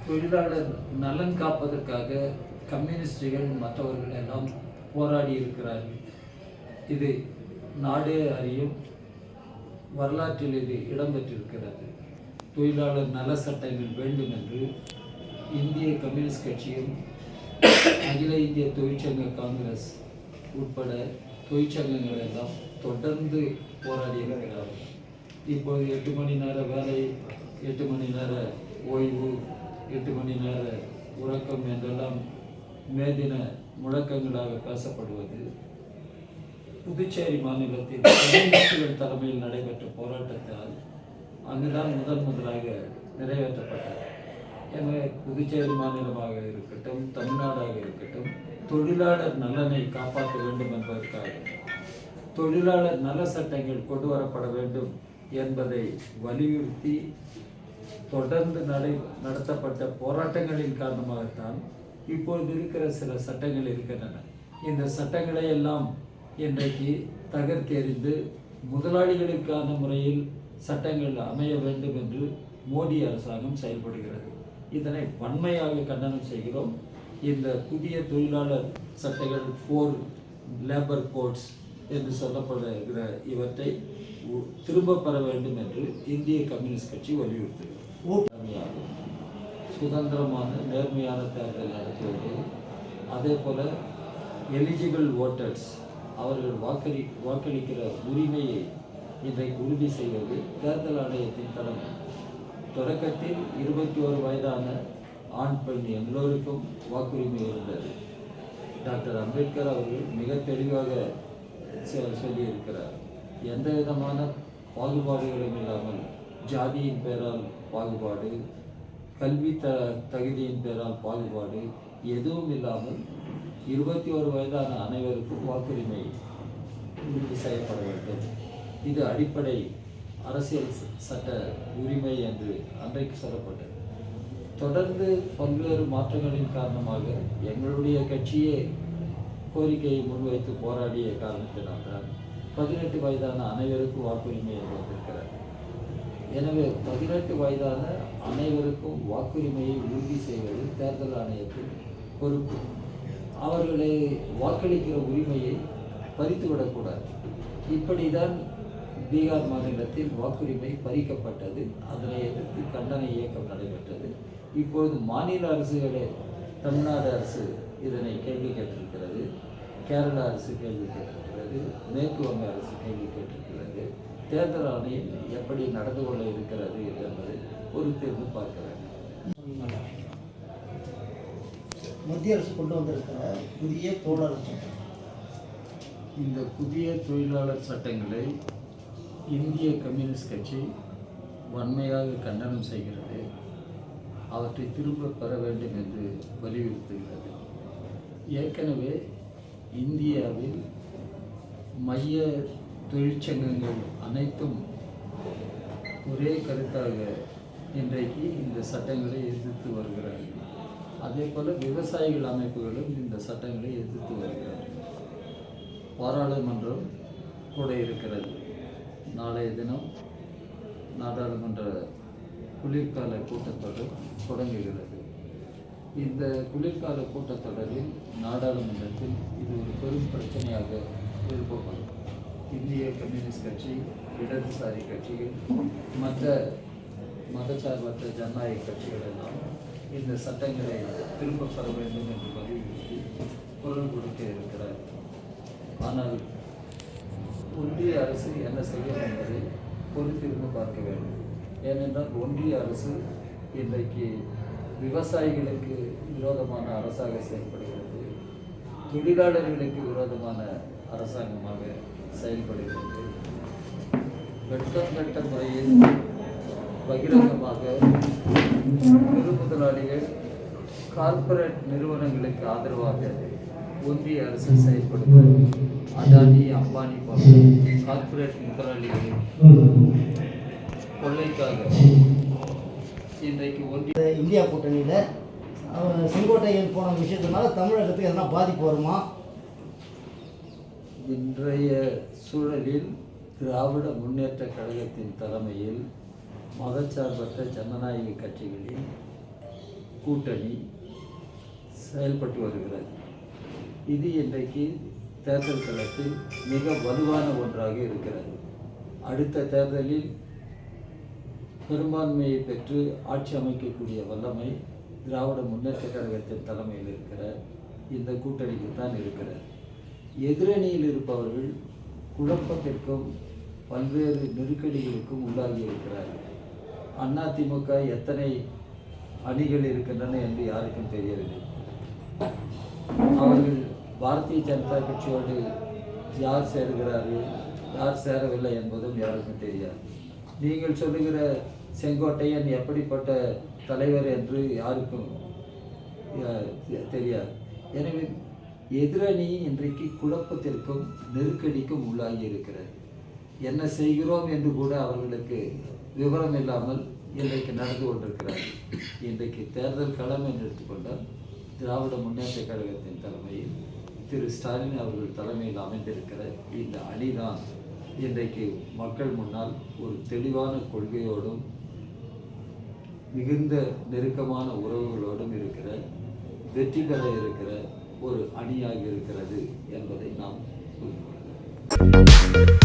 தொழிலாளர் நலன் காப்பதற்காக கம்யூனிஸ்டுகள் மற்றவர்கள் எல்லாம் போராடி இருக்கிறார்கள். இது நாடே அறியும் வரலாற்றில் இது இடம்பெற்றிருக்கிறது. தொழிலாளர் நல சட்டங்கள் வேண்டும் என்று இந்திய கம்யூனிஸ்ட் கட்சியும் அகில இந்திய தொழிற்சங்க காங்கிரஸ் உட்பட தொழிற்சங்கங்கள் எல்லாம் தொடர்ந்து போராடி இருக்கிறார்கள். இப்போது 8 மணி நேர வேலை, 8 மணி நேர ஓய்வு, 8 மணி நேர உறக்கம் என்றெல்லாம் மேதின முழக்கங்களாக பேசப்படுவது புதுச்சேரி மாநிலத்தில் கம்யூனிஸ்டுகள் தலைமையில் நடைபெற்ற போராட்டத்தால் அங்குதான் முதலாக நிறைவேற்றப்பட்டது. எனவே புதுச்சேரி மாநிலமாக இருக்கட்டும், தமிழ்நாடாக இருக்கட்டும், தொழிலாளர் நலனை காப்பாற்ற வேண்டும் என்பதற்காக தொழிலாளர் நல சட்டங்கள் கொண்டு வரப்பட வேண்டும் என்பதை வலியுறுத்தி தொடர்ந்து நடத்தப்பட்ட போராட்டங்களின் காரணமாகத்தான் இப்பொழுது இருக்கிற சில சட்டங்கள் இருக்கின்றன. இந்த சட்டங்களை எல்லாம் இன்றைக்கு தகர்த்தெறிந்து முதலாளிகளுக்கான முறையில் சட்டங்கள் அமைய வேண்டும் என்று மோடி அரசாங்கம் செயல்படுகிறது. இதனை வன்மையாக கண்டனம் செய்கிறோம். இந்த புதிய தொழிலாளர் சட்டங்கள் 4 லேபர் கோட்ஸ் என்று சொல்லப்படுகிற இவற்றை திரும்ப பெற வேண்டும் என்று இந்திய கம்யூனிஸ்ட் கட்சி வலியுறுத்துகிறது. சுதந்திரமான நேர்மையான தேர்தல் நடத்துவது, அதே போல எலிஜிபிள் ஓட்டர்ஸ் அவர்கள் வாக்களிக்கிற உரிமையை இன்றைக்கு உறுதி செய்வது தேர்தல் ஆணையத்தின் கடமை. தொடக்கத்தில் 21 வயதான ஆண் பெண் எல்லோருக்கும் வாக்குரிமை இருந்தது. டாக்டர் அம்பேத்கர் அவர்கள் மிக தெளிவாக சொல்லியிருக்கிறார். எந்த விதமான பாகுபாடுகளும் இல்லாமல், ஜாதியின் பெயரால் பாகுபாடு, கல்வி தகுதியின் பெயரால் பாகுபாடு எதுவும் இல்லாமல் 21 வயதான அனைவருக்கும் வாக்குரிமை உறுதி செய்யப்பட வேண்டும். இது அடிப்படை அரசியல் சட்ட உரிமை என்று அன்றைக்கு சொல்லப்பட்டது. தொடர்ந்து பல்வேறு மாற்றங்களின் காரணமாக எங்களுடைய கட்சியே கோரிக்கையை முன்வைத்து போராடிய காரணத்தினால்தான் 18 வயதான அனைவருக்கும் வாக்குரிமை வந்திருக்கிறார். எனவே 18 வயதான அனைவருக்கும் வாக்குரிமையை உறுதி செய்வது தேர்தல் ஆணையத்தின் பொறுப்பு. அவர்களை வாக்களிக்கிற உரிமையை பறித்துவிடக்கூடாது. இப்படிதான் பீகார் மாநிலத்தில் வாக்குரிமை பறிக்கப்பட்டது. அதனை எதிர்த்து கண்டன இயக்கம் நடைபெற்றது. இப்பொழுது மாநில அரசுகளே, தமிழ்நாடு அரசு இதனை கேள்வி கேட்டிருக்கிறது, கேரளா அரசு கேள்வி கேட்டிருக்கிறது, மேற்கு வங்க அரசு கேள்வி கேட்டிருக்கிறது. தேர்தல் ஆணையம் எப்படி நடந்து கொள்ள இருக்கிறது என்பதை பொறுத்திருந்து பார்க்க வேண்டும். மத்திய அரசு கொண்டு வந்திருக்கிற புதிய தொழிலாளர் சட்டம், இந்த புதிய தொழிலாளர் சட்டங்களை இந்திய கம்யூனிஸ்ட் கட்சி வன்மையாக கண்டனம் செய்கிறது. அவற்றை திரும்ப பெற வேண்டும் என்று வலியுறுத்துகிறது. ஏற்கனவே இந்தியாவில் மைய தொழிற்சங்கங்கள் அனைத்தும் ஒரே கருத்தாக இன்றைக்கு இந்த சட்டங்களை எதிர்த்து வருகிறார்கள். அதே போல் விவசாயிகள் அமைப்புகளும் இந்த சட்டங்களை எதிர்த்து வருகிறார்கள். பாராளுமன்றம் கூட இருக்கிறது. நாளைய தினம் நாடாளுமன்ற குளிர்கால கூட்டத்தொடர் தொடங்குகிறது. இந்த குளிர்கால கூட்டத்தொடரில் நாடாளுமன்றத்தில் இது ஒரு பெரும் பிரச்சனையாக எழுப்பப்படும். இந்திய கம்யூனிஸ்ட் கட்சி, இடதுசாரி கட்சிகள், மற்ற மதச்சார்பற்ற ஜனநாயக கட்சிகள் எல்லாம் இந்த சட்டங்களை திரும்ப பெற வேண்டும் என்று வலியுறுத்தி குரல் கொடுக்க இருக்கிறார். ஆனால் ஒன்றிய அரசு என்ன செய்யும் என்பதை பொறுத்திருந்து பார்க்க வேண்டும். ஏனென்றால் ஒன்றிய அரசு இன்றைக்கு விவசாயிகளுக்கு விரோதமான அரசாக செயல்படுகிறது, தொழிலாளர்களுக்கு விரோதமான அரசாங்கமாக செயல்படுகிறது. வெட்ட முறையில் பகிரங்கமாக பெருமுதலாளிகள், கார்ப்பரேட் நிறுவனங்களுக்கு ஆதரவாக ஒன்றிய அரசு செயல்படுகிறது. அதானி, அம்பானி போன்ற கார்ப்பரேட் முதலாளிகளின் கொள்ளைக்காக இன்றைக்கு ஒன்றிய இந்தியா கூட்டணியில் செங்கோட்டையன் போன விஷயத்தினால தமிழகத்துக்கு எதனா பாதிப்பு வருமா? இன்றைய சூழலில் திராவிட முன்னேற்றக் கழகத்தின் தலைமையில் மதச்சார்பற்ற ஜனநாயக கட்சிகளின் கூட்டணி செயல்பட்டு வருகிறது. இது இன்றைக்கு தேர்தல் களத்தில் மிக வலுவான ஒன்றாக இருக்கிறது. அடுத்த தேர்தலில் பெரும்பான்மையை பெற்று ஆட்சி அமைக்கக்கூடிய வல்லமை திராவிட முன்னேற்றக் கழகத்தின் தலைமையில் இருக்கிற இந்த கூட்டணிக்கு தான் இருக்கிறது. எதிரணியில் இருப்பவர்கள் குழப்பத்திற்கும் பல்வேறு நெருக்கடிகளுக்கும் உள்ளாகி இருக்கிறார்கள். அதிமுக எத்தனை அணிகள் இருக்கின்றன என்று யாருக்கும் தெரியவில்லை. அவர்கள் பாரதிய ஜனதா கட்சியோடு யார் சேருகிறார்கள், யார் சேரவில்லை என்பதும் யாருக்கும் தெரியாது. நீங்கள் சொல்லுகிற செங்கோட்டையன் எப்படிப்பட்ட தலைவர் என்று யாருக்கும் தெரியாது. எனவே எதிரணி இன்றைக்கு குழப்பத்திற்கும் நெருக்கடிக்கும் உள்ளாகி இருக்கிறது. என்ன செய்கிறோம் என்று கூட அவர்களுக்கு விவரம் இல்லாமல் இன்றைக்கு நடந்து கொண்டிருக்கிறார்கள். இன்றைக்கு தேர்தல் களம் என்று எடுத்துக்கொண்டால் திராவிட முன்னேற்றக் கழகத்தின் தலைமையில் திரு ஸ்டாலின் அவர்கள் தலைமையில் அமைந்திருக்கிற இந்த அணிதான் இன்றைக்கு மக்கள் முன்னால் ஒரு தெளிவான கொள்கையோடும் மிகுந்த நெருக்கமான உறவுகளோடும் இருக்கிற வெற்றி பெற இருக்கிற ஒரு அணியாக இருக்கிறது என்பதை நாம் புரிந்து கொள்கிறோம்.